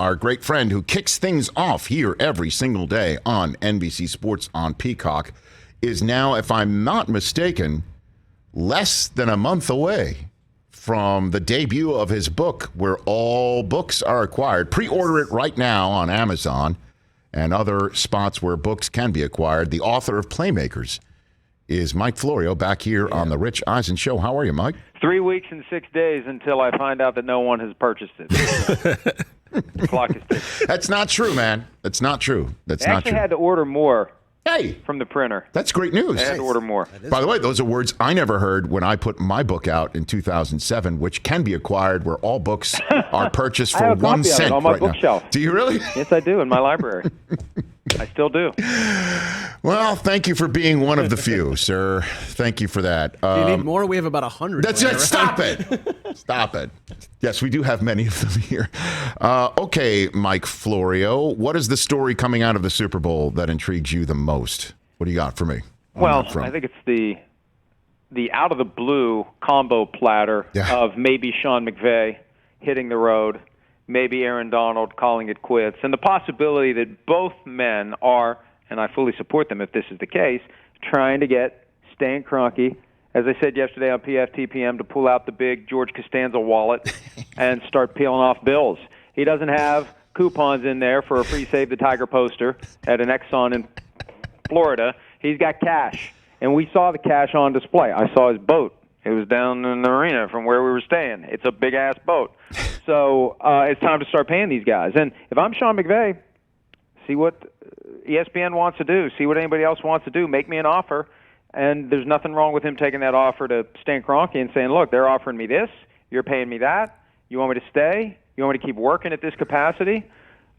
our great friend who kicks things off here every single day on NBC Sports on Peacock, is now, if I'm not mistaken, less than a month away from the debut of his book, where all books are acquired. Pre-order it right now on Amazon and other spots where books can be acquired. The author of Playmakers is Mike Florio, back here on the Rich Eisen Show. How are you, Mike? 3 weeks and 6 days until I find out that no one has purchased it. The clock is ticking. That's not true, man. That's not true. That's I not actually true. had to order more Hey, from the printer. that's great news. I had to order more. By the way, those are words I never heard when I put my book out in 2007, which can be acquired where all books are purchased I for have a 1 copy of it cent on my right now. bookshelf. Do you really? Yes, I do, in my library. I still do. Well, thank you for being one of the few, sir. Thank you for that. Do you need more? We have about 100. That's it. Stop it. Stop it. Yes, we do have many of them here. Okay, Mike Florio, what is the story coming out of the Super Bowl that intrigues you the most? What do you got for me? Well, I think it's the out of the blue combo platter of maybe Sean McVay hitting the road, maybe Aaron Donald calling it quits, and the possibility that both men are, and I fully support them if this is the case, trying to get Stan Kroenke, as I said yesterday on PFT PM, to pull out the big George Costanza wallet and start peeling off bills. He doesn't have coupons in there for a free Save the Tiger poster at an Exxon in Florida. He's got cash, and we saw the cash on display. I saw his boat. It was down in the marina from where we were staying. It's a big-ass boat. So it's time to start paying these guys. And if I'm Sean McVay, see what ESPN wants to do, see what anybody else wants to do, make me an offer. And there's nothing wrong with him taking that offer to Stan Kroenke and saying, look, they're offering me this, you're paying me that, you want me to stay, you want me to keep working at this capacity,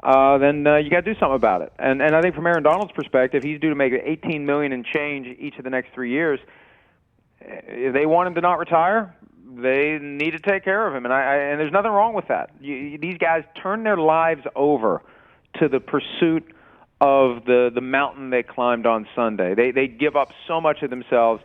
then you got to do something about it. And I think from Aaron Donald's perspective, he's due to make $18 million and change each of the next 3 years. If they want him to not retire, they need to take care of him, and there's nothing wrong with that. These guys turn their lives over to the pursuit of the mountain they climbed on Sunday. They give up so much of themselves,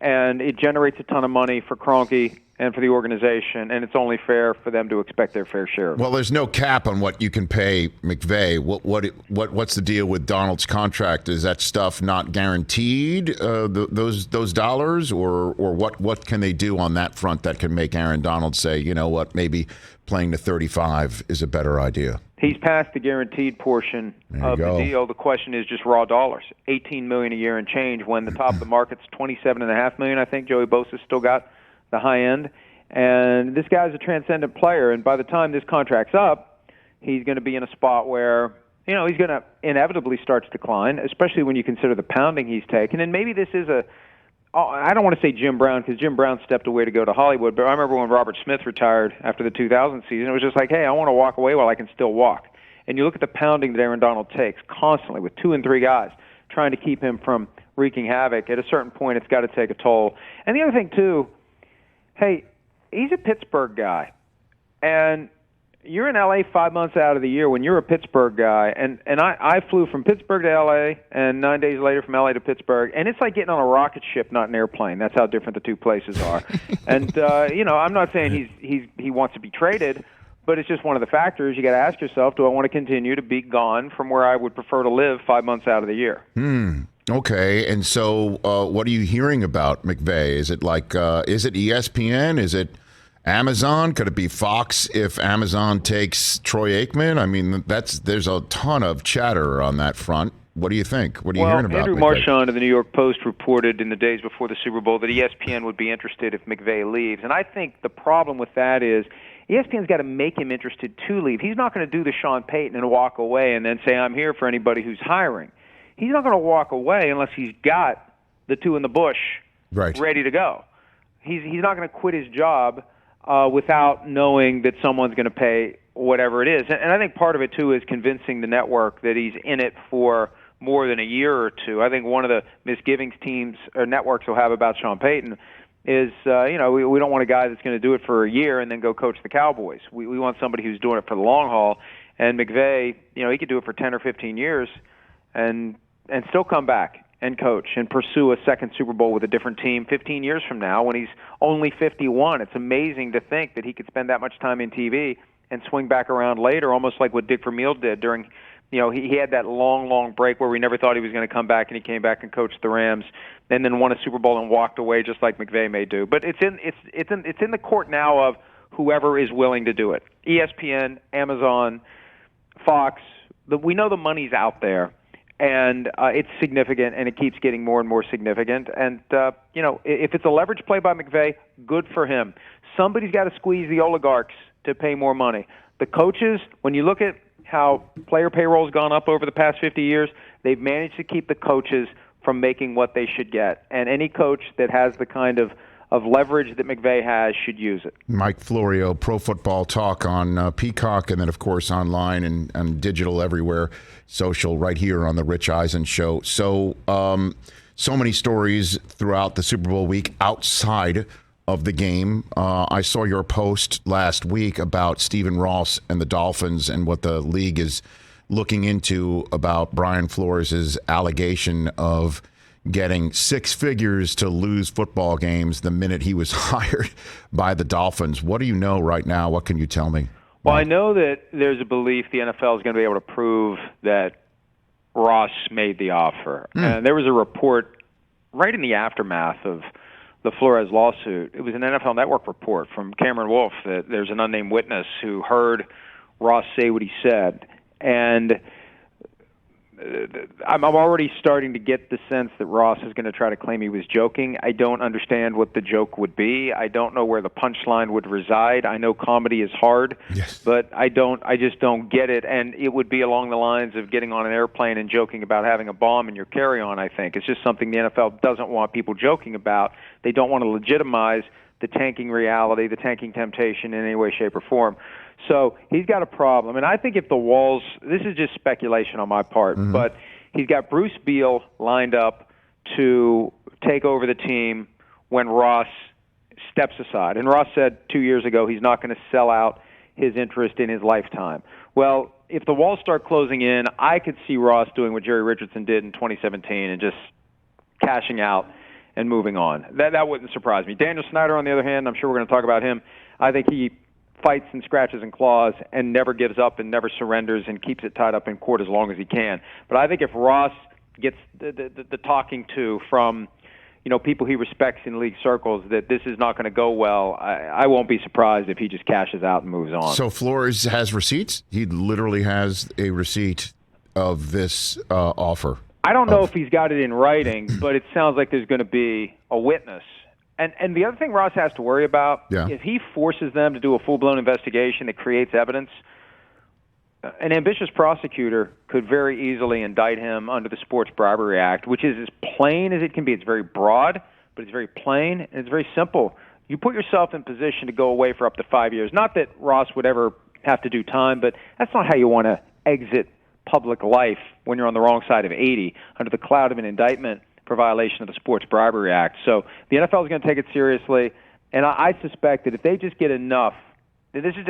and it generates a ton of money for Kroenke and for the organization, and it's only fair for them to expect their fair share of it. Well, there's no cap on what you can pay McVay. What's the deal with Donald's contract? Is that stuff not guaranteed? Those dollars, or what can they do on that front that can make Aaron Donald say, you know what, maybe playing to 35 is a better idea? He's past the guaranteed portion of the deal. The question is just raw dollars. $18 million a year and change when the top of the market's $27.5 million. I think Joey Bosa's still got the high end. And this guy's a transcendent player, and by the time this contract's up, he's going to be in a spot where, he's going to inevitably start to decline, especially when you consider the pounding he's taken. And maybe this is I don't want to say Jim Brown, because Jim Brown stepped away to go to Hollywood, but I remember when Robert Smith retired after the 2000 season, it was just like, hey, I want to walk away while I can still walk. And you look at the pounding that Aaron Donald takes constantly with 2 and 3 guys trying to keep him from wreaking havoc. At a certain point, it's got to take a toll. And the other thing, too, hey, he's a Pittsburgh guy, and you're in L.A. 5 months out of the year when you're a Pittsburgh guy, and I flew from Pittsburgh to L.A. and 9 days later from L.A. to Pittsburgh, and it's like getting on a rocket ship, not an airplane. That's how different the two places are. And, I'm not saying he wants to be traded, but it's just one of the factors. You got to ask yourself, do I want to continue to be gone from where I would prefer to live 5 months out of the year? Okay, and so what are you hearing about McVay? Is it is it ESPN? Is it Amazon? Could it be Fox if Amazon takes Troy Aikman? I mean, there's a ton of chatter on that front. What do you think? What are you hearing about Andrew McVay? Marchand of the New York Post reported in the days before the Super Bowl that ESPN would be interested if McVay leaves. And I think the problem with that is ESPN's got to make him interested to leave. He's not going to do the Sean Payton and walk away and then say, I'm here for anybody who's hiring. He's not going to walk away unless he's got the two in the bush ready to go. He's not going to quit his job without knowing that someone's going to pay whatever it is. And I think part of it, too, is convincing the network that he's in it for more than a year or two. I think one of the misgivings teams or networks will have about Sean Payton is, we don't want a guy that's going to do it for a year and then go coach the Cowboys. We want somebody who's doing it for the long haul. And McVay, he could do it for 10 or 15 years and still come back and coach and pursue a second Super Bowl with a different team 15 years from now when he's only 51. It's amazing to think that he could spend that much time in TV and swing back around later, almost like what Dick Vermeil did during, he had that long break where we never thought he was going to come back, and he came back and coached the Rams, and then won a Super Bowl and walked away just like McVay may do. But it's in the court now of whoever is willing to do it. ESPN, Amazon, Fox. We know the money's out there, and it's significant, and it keeps getting more and more significant. And if it's a leverage play by McVay, good for him. Somebody's got to squeeze the oligarchs to pay more money. The coaches, when you look at how player payroll's gone up over the past 50 years, they've managed to keep the coaches from making what they should get. And any coach that has the kind of leverage that McVay has should use it. Mike Florio, Pro Football Talk on Peacock, and then, of course, online and digital everywhere, social, right here on the Rich Eisen Show. So many stories throughout the Super Bowl week outside of the game. I saw your post last week about Stephen Ross and the Dolphins and what the league is looking into about Brian Flores' allegation of getting six figures to lose football games the minute he was hired by the Dolphins. What do you know right now? What can you tell me? Well, I know that there's a belief the NFL is going to be able to prove that Ross made the offer. And there was a report right in the aftermath of the Flores lawsuit. It was an NFL Network report from Cameron Wolfe that there's an unnamed witness who heard Ross say what he said. And I'm already starting to get the sense that Ross is going to try to claim he was joking. I don't understand what the joke would be. I don't know where the punchline would reside. I know comedy is hard, yes, but I just don't get it. And it would be along the lines of getting on an airplane and joking about having a bomb in your carry-on, I think. It's just something the NFL doesn't want people joking about. They don't want to legitimize the tanking reality, the tanking temptation in any way, shape, or form. So he's got a problem. And I think if the Walls, this is just speculation on my part, but he's got Bruce Beal lined up to take over the team when Ross steps aside. And Ross said 2 years ago he's not going to sell out his interest in his lifetime. Well, if the Walls start closing in, I could see Ross doing what Jerry Richardson did in 2017 and just cashing out and moving on. That wouldn't surprise me. Daniel Snyder, on the other hand, I'm sure we're going to talk about him. I think he fights and scratches and claws and never gives up and never surrenders and keeps it tied up in court as long as he can. But I think if Ross gets the talking to from people he respects in league circles that this is not going to go well, I won't be surprised if he just cashes out and moves on. So Flores has receipts? He literally has a receipt of this offer. I don't know if he's got it in writing, but it sounds like there's going to be a witness. And the other thing Ross has to worry about, if he forces them to do a full-blown investigation that creates evidence, an ambitious prosecutor could very easily indict him under the Sports Bribery Act, which is as plain as it can be. It's very broad, but it's very plain, and it's very simple. You put yourself in position to go away for up to 5 years. Not that Ross would ever have to do time, but that's not how you want to exit public life when you're on the wrong side of 80 under the cloud of an indictment for violation of the Sports Bribery Act. So the NFL is going to take it seriously, and I suspect that if they just get enough, this is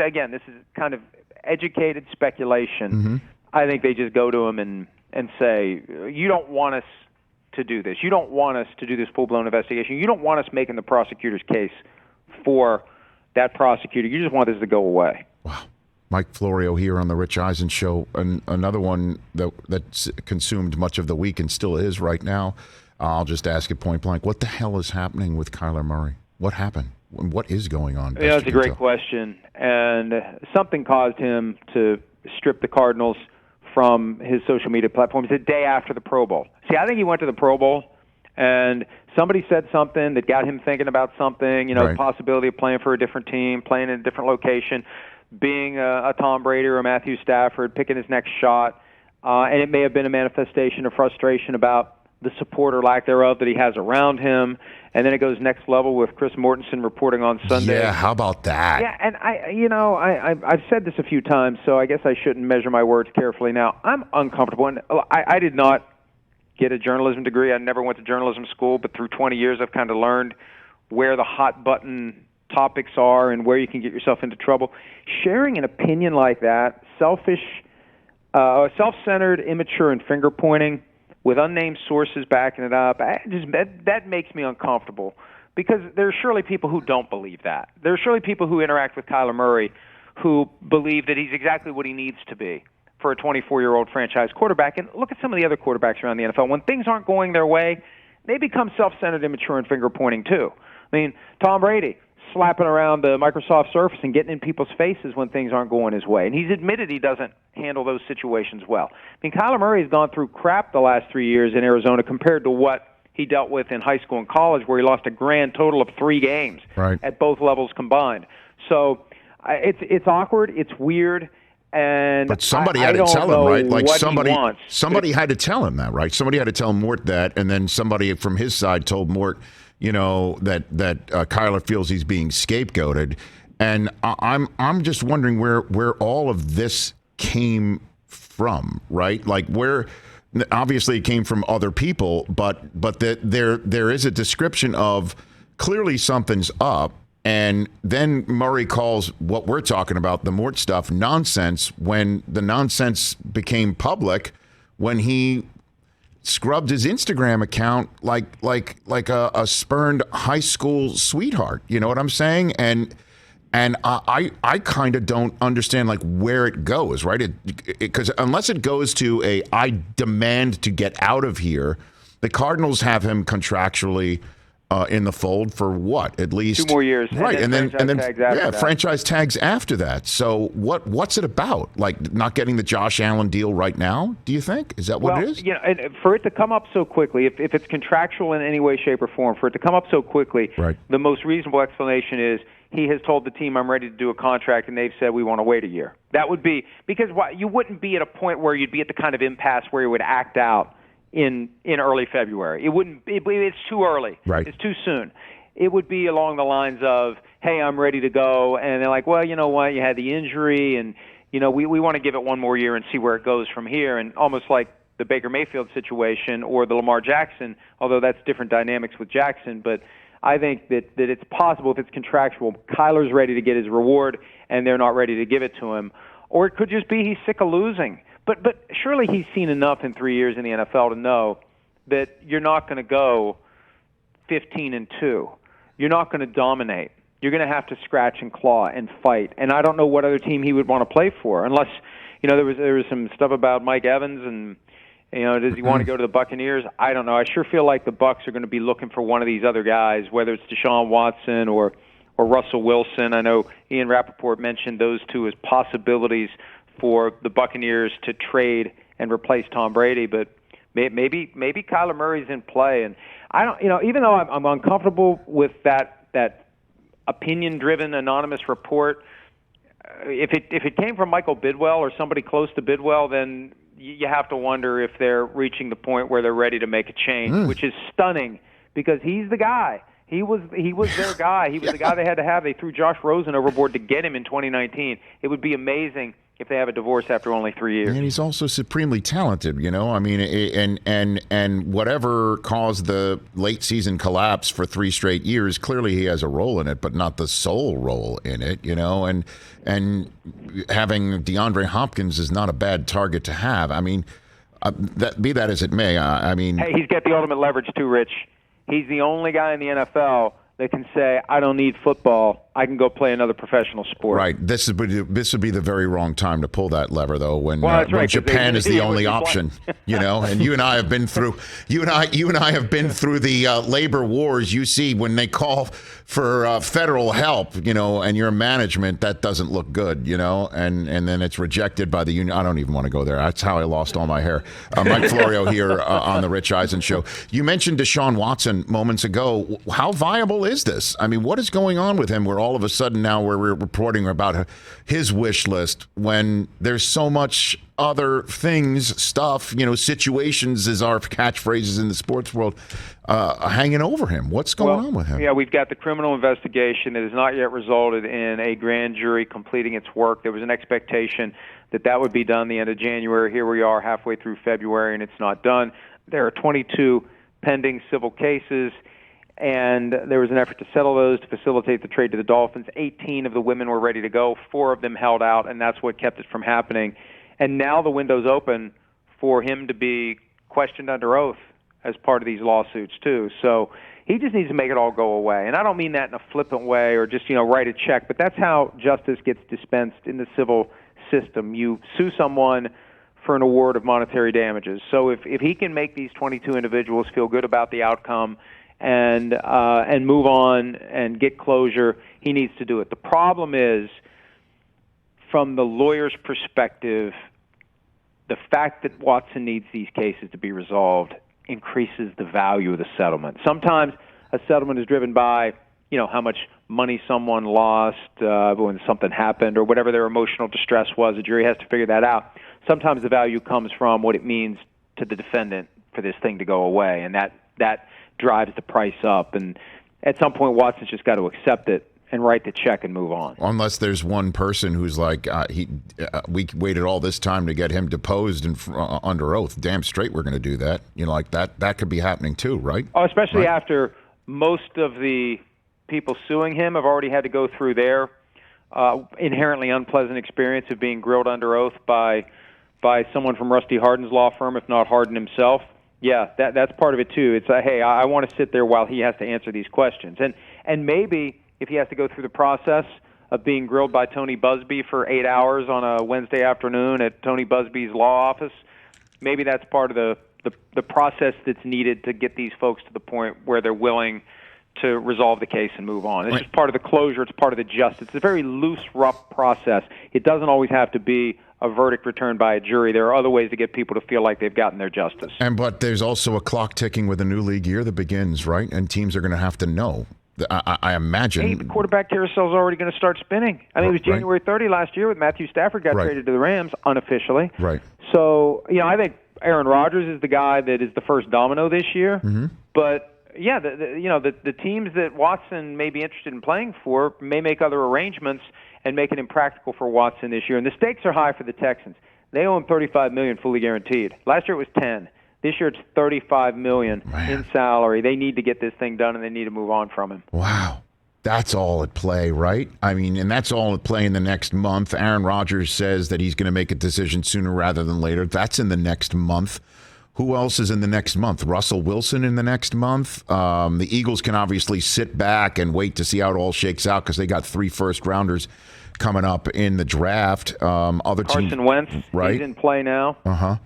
kind of educated speculation. I think they just go to him and say, you don't want us to do this. You don't want us to do this full-blown investigation. You don't want us making the prosecutor's case for that prosecutor. You just want this to go away. Wow. Mike Florio here on the Rich Eisen Show, and another one that's consumed much of the week and still is right now. I'll just ask it point blank. What the hell is happening with Kyler Murray? What happened? What is going on? That's a great question. And something caused him to strip the Cardinals from his social media platforms the day after the Pro Bowl. See, I think he went to the Pro Bowl, and somebody said something that got him thinking about something, the possibility of playing for a different team, playing in a different location, being a Tom Brady or a Matthew Stafford, picking his next shot. And it may have been a manifestation of frustration about the support or lack thereof that he has around him. And then it goes next level with Chris Mortensen reporting on Sunday. Yeah, how about that? Yeah, and I've said this a few times, so I guess I shouldn't measure my words carefully now. I'm uncomfortable, and I did not get a journalism degree. I never went to journalism school, but through 20 years I've kind of learned where the hot button topics are and where you can get yourself into trouble. Sharing an opinion like that, self-centered, immature, and finger-pointing, with unnamed sources backing it up, that makes me uncomfortable because there are surely people who don't believe that. There are surely people who interact with Kyler Murray who believe that he's exactly what he needs to be for a 24-year-old franchise quarterback. And look at some of the other quarterbacks around the NFL. When things aren't going their way, they become self-centered, immature, and finger-pointing too. I mean, Tom Brady slapping around the Microsoft Surface and getting in people's faces when things aren't going his way. And he's admitted he doesn't handle those situations well. I mean, Kyler Murray has gone through crap the last 3 years in Arizona compared to what he dealt with in high school and college, where he lost a grand total of 3 games at both levels combined. So it's awkward, it's weird. But somebody had to tell him, right? Like somebody had to tell him that, right? Somebody had to tell Mort that, and then somebody from his side told Mort, that Kyler feels he's being scapegoated. And I'm just wondering where all of this came from, right? Like where obviously it came from other people, but there is a description of clearly something's up. And then Murray calls what we're talking about, the Mort stuff, nonsense, when the nonsense became public, when he scrubbed his Instagram account like a spurned high school sweetheart. You know what I'm saying? And I kind of don't understand like where it goes, right? Because unless it goes to I demand to get out of here, the Cardinals have him contractually in the fold for what? At least 2 more years, right? And then tags franchise tags after that. So what's it about? Like not getting the Josh Allen deal right now? Do you think is that what it is? And for it to come up so quickly, if it's contractual in any way, shape, or form, for it to come up so quickly, the most reasonable explanation is he has told the team, "I'm ready to do a contract," and they've said, "We want to wait a year." That would be because you wouldn't be at a point where you'd be at the kind of impasse where you would act out in early February. It wouldn't. It's too early. Right. It's too soon. It would be along the lines of, "Hey, I'm ready to go," and they're like, "Well, you know what? You had the injury, and we want to give it one more year and see where it goes from here." And almost like the Baker Mayfield situation or the Lamar Jackson, although that's different dynamics with Jackson, but I think that it's possible if it's contractual, Kyler's ready to get his reward and they're not ready to give it to him, or it could just be he's sick of losing. But surely he's seen enough in 3 years in the NFL to know that you're not going to go 15-2. You're not going to dominate. You're going to have to scratch and claw and fight. And I don't know what other team he would want to play for, unless there was some stuff about Mike Evans and does he want to go to the Buccaneers? I don't know. I sure feel like the Bucs are going to be looking for one of these other guys, whether it's Deshaun Watson or Russell Wilson. I know Ian Rappaport mentioned those two as possibilities for the Buccaneers to trade and replace Tom Brady, but maybe Kyler Murray's in play. And I don't, even though I'm uncomfortable with that opinion-driven anonymous report, if it came from Michael Bidwell or somebody close to Bidwell, then you have to wonder if they're reaching the point where they're ready to make a change, which is stunning because he's the guy. He was their guy. He was the guy they had to have. They threw Josh Rosen overboard to get him in 2019. It would be amazing if they have a divorce after only 3 years. And he's also supremely talented, I mean, and whatever caused the late season collapse for 3 straight years, clearly he has a role in it, but not the sole role in it, and having DeAndre Hopkins is not a bad target to have. I mean, be that as it may, I mean. Hey, he's got the ultimate leverage too, Rich. He's the only guy in the NFL that can say, "I don't need football. I can go play another professional sport." Right. This would be the very wrong time to pull that lever, though. When Japan is they the only option, And you and I have been through. You and I have been through the labor wars. You see, when they call for federal help, and your management, that doesn't look good, and then it's rejected by the union. I don't even want to go there. That's how I lost all my hair. Mike Florio here on the Rich Eisen Show. You mentioned Deshaun Watson moments ago. How viable is this? I mean, what is going on with him where all of a sudden now we're reporting about his wish list when there's so much other stuff, situations is our catchphrases in the sports world, hanging over him. What's going on with him? Yeah, we've got the criminal investigation that has not yet resulted in a grand jury completing its work. There was an expectation that would be done the end of January. Here we are halfway through February, and it's not done. There are 22 pending civil cases, and there was an effort to settle those to facilitate the trade to the Dolphins. 18 of the women were ready to go. 4 of them held out, and that's what kept it from happening. And now the window's open for him to be questioned under oath as part of these lawsuits, too. So He just needs to make it all go away. And I don't mean that in a flippant way or just, write a check, but that's how justice gets dispensed in the civil system. You sue someone for an award of monetary damages. So if he can make these 22 individuals feel good about the outcome and move on and get closure, he needs to do it. The problem is, from the lawyer's perspective, the fact that Watson needs these cases to be resolved increases the value of the settlement. Sometimes a settlement is driven by, how much money someone lost when something happened or whatever their emotional distress was. The jury has to figure that out. Sometimes the value comes from what it means to the defendant for this thing to go away, and that drives the price up. And at some point, Watson's just got to accept it and write the check and move on. Unless there's one person who's like, we waited all this time to get him deposed and under oath. Damn straight we're going to do that. That could be happening too, right? Oh, especially right? After most of the people suing him have already had to go through their inherently unpleasant experience of being grilled under oath by someone from Rusty Hardin's law firm, if not Hardin himself. Yeah, that's part of it too. It's hey, I want to sit there while he has to answer these questions. And maybe if he has to go through the process of being grilled by Tony Busby for 8 hours on a Wednesday afternoon at Tony Busby's law office, maybe that's part of the process that's needed to get these folks to the point where they're willing to resolve the case and move on. It's just part of the closure. It's part of the justice. It's a very loose, rough process. It doesn't always have to be a verdict returned by a jury. There are other ways to get people to feel like they've gotten their justice. But there's also a clock ticking with a new league year that begins, right? And teams are going to have to know. I imagine. Hey, the quarterback carousel is already going to start spinning. I mean, it was January 30 last year with Matthew Stafford got traded to the Rams unofficially. Right. So, I think Aaron Rodgers is the guy that is the first domino this year. Mm-hmm. But yeah, the teams that Watson may be interested in playing for may make other arrangements and make it impractical for Watson this year. And the stakes are high for the Texans. They owe him $35 million fully guaranteed. Last year it was $10 million. This year it's $35 million in salary. They need to get this thing done, and they need to move on from him. Wow. That's all at play, right? I mean, and that's all at play in the next month. Aaron Rodgers says that he's going to make a decision sooner rather than later. That's in the next month. Who else is in the next month? Russell Wilson in the next month. The Eagles can obviously sit back and wait to see how it all shakes out because they got 3 first-rounders coming up in the draft. Carson Wentz, right? He's in play now. Uh-huh.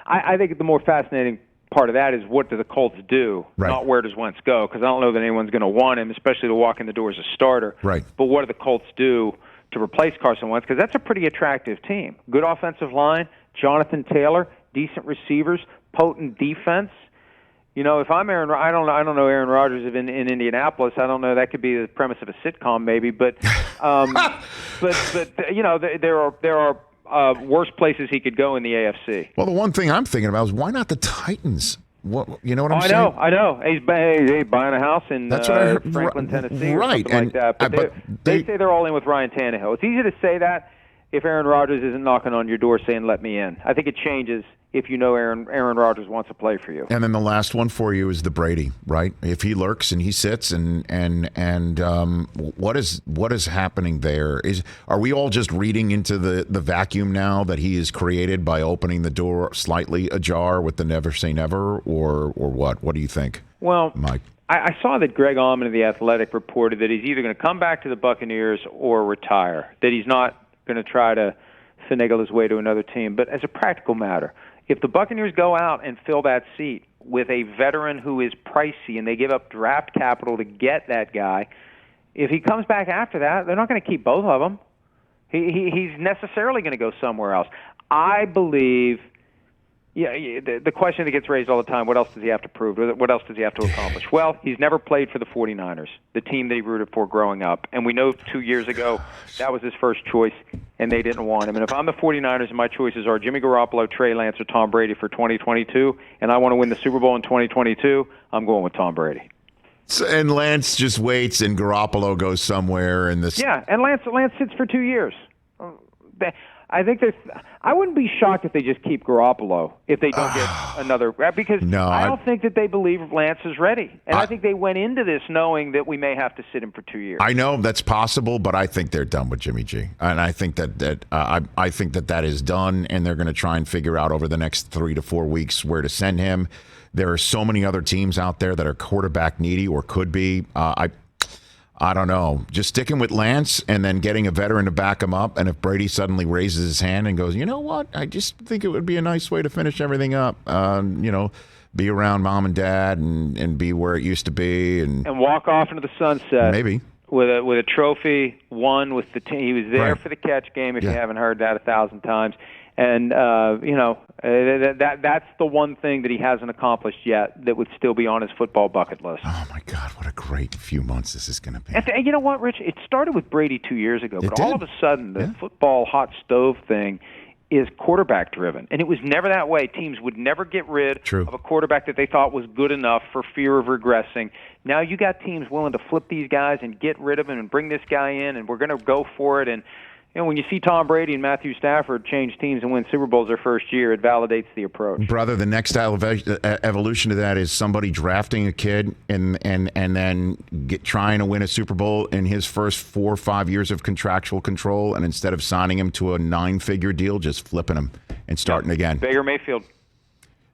I think the more fascinating part of that is what do the Colts do, not where does Wentz go, because I don't know that anyone's going to want him, especially to walk in the door as a starter. Right. But what do the Colts do to replace Carson Wentz? Because that's a pretty attractive team. Good offensive line, Jonathan Taylor, decent receivers, potent defense. If I'm Aaron, I don't know Aaron Rodgers in Indianapolis. I don't know. That could be the premise of a sitcom, maybe. But, there are worse places he could go in the AFC. Well, the one thing I'm thinking about is why not the Titans? What what I'm saying? I know. He's buying a house in Franklin, Tennessee, or something like that. But they say they're all in with Ryan Tannehill. It's easy to say that if Aaron Rodgers isn't knocking on your door saying, let me in. I think it changes if Aaron Rodgers wants to play for you. And then the last one for you is the Brady, right? If he lurks and he sits and what is happening there? Are we all just reading into the vacuum now that he has created by opening the door slightly ajar with the never say never, or what? What do you think? Well, Mike. I saw that Greg Allman of The Athletic reported that he's either going to come back to the Buccaneers or retire, that he's not going to try to finagle his way to another team. But as a practical matter, if the Buccaneers go out and fill that seat with a veteran who is pricey and they give up draft capital to get that guy, if he comes back after that, they're not going to keep both of them. He's necessarily going to go somewhere else. I believe, the question that gets raised all the time, what else does he have to prove? What else does he have to accomplish? Well, he's never played for the 49ers, the team that he rooted for growing up. And we know 2 years ago that was his first choice, and they didn't want him. And if I'm the 49ers and my choices are Jimmy Garoppolo, Trey Lance, or Tom Brady for 2022, and I want to win the Super Bowl in 2022, I'm going with Tom Brady. And Lance just waits, and Garoppolo goes somewhere. And Lance sits for 2 years. I think I wouldn't be shocked if they just keep Garoppolo if they don't get another, because I don't think that they believe Lance is ready. And I think they went into this knowing that we may have to sit him for 2 years. I know that's possible, but I think they're done with Jimmy G. And I think I think that is done, and they're going to try and figure out over the next 3 to 4 weeks where to send him. There are so many other teams out there that are quarterback needy or could be. I don't know. Just sticking with Lance and then getting a veteran to back him up. And if Brady suddenly raises his hand and goes, you know what? I just think it would be a nice way to finish everything up. Be around mom and dad and be where it used to be. And walk off into the sunset. Maybe. With a trophy won with the team. He was there for the catch game, if you haven't heard that 1,000 times. And, that's the one thing that he hasn't accomplished yet that would still be on his football bucket list. Oh, my God, what a great few months this is going to be. And you know what, Rich? It started with Brady 2 years ago, but all of a sudden the football hot stove thing is quarterback-driven. And it was never that way. Teams would never get rid of a quarterback that they thought was good enough for fear of regressing. Now you got teams willing to flip these guys and get rid of him and bring this guy in, and we're going to go for it. And when you see Tom Brady and Matthew Stafford change teams and win Super Bowls their first year, it validates the approach. Brother, the next evolution to that is somebody drafting a kid and then trying to win a Super Bowl in his first 4 or 5 years of contractual control, and instead of signing him to a 9-figure deal, just flipping him and starting again. Baker Mayfield.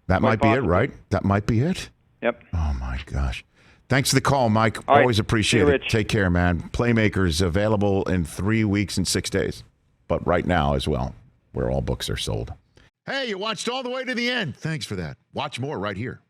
That might be it, right? That might be it? Yep. Oh, my gosh. Thanks for the call, Mike. Always appreciate it. Take care, man. Playmakers available in 3 weeks and 6 days. But right now as well, where all books are sold. Hey, you watched all the way to the end. Thanks for that. Watch more right here.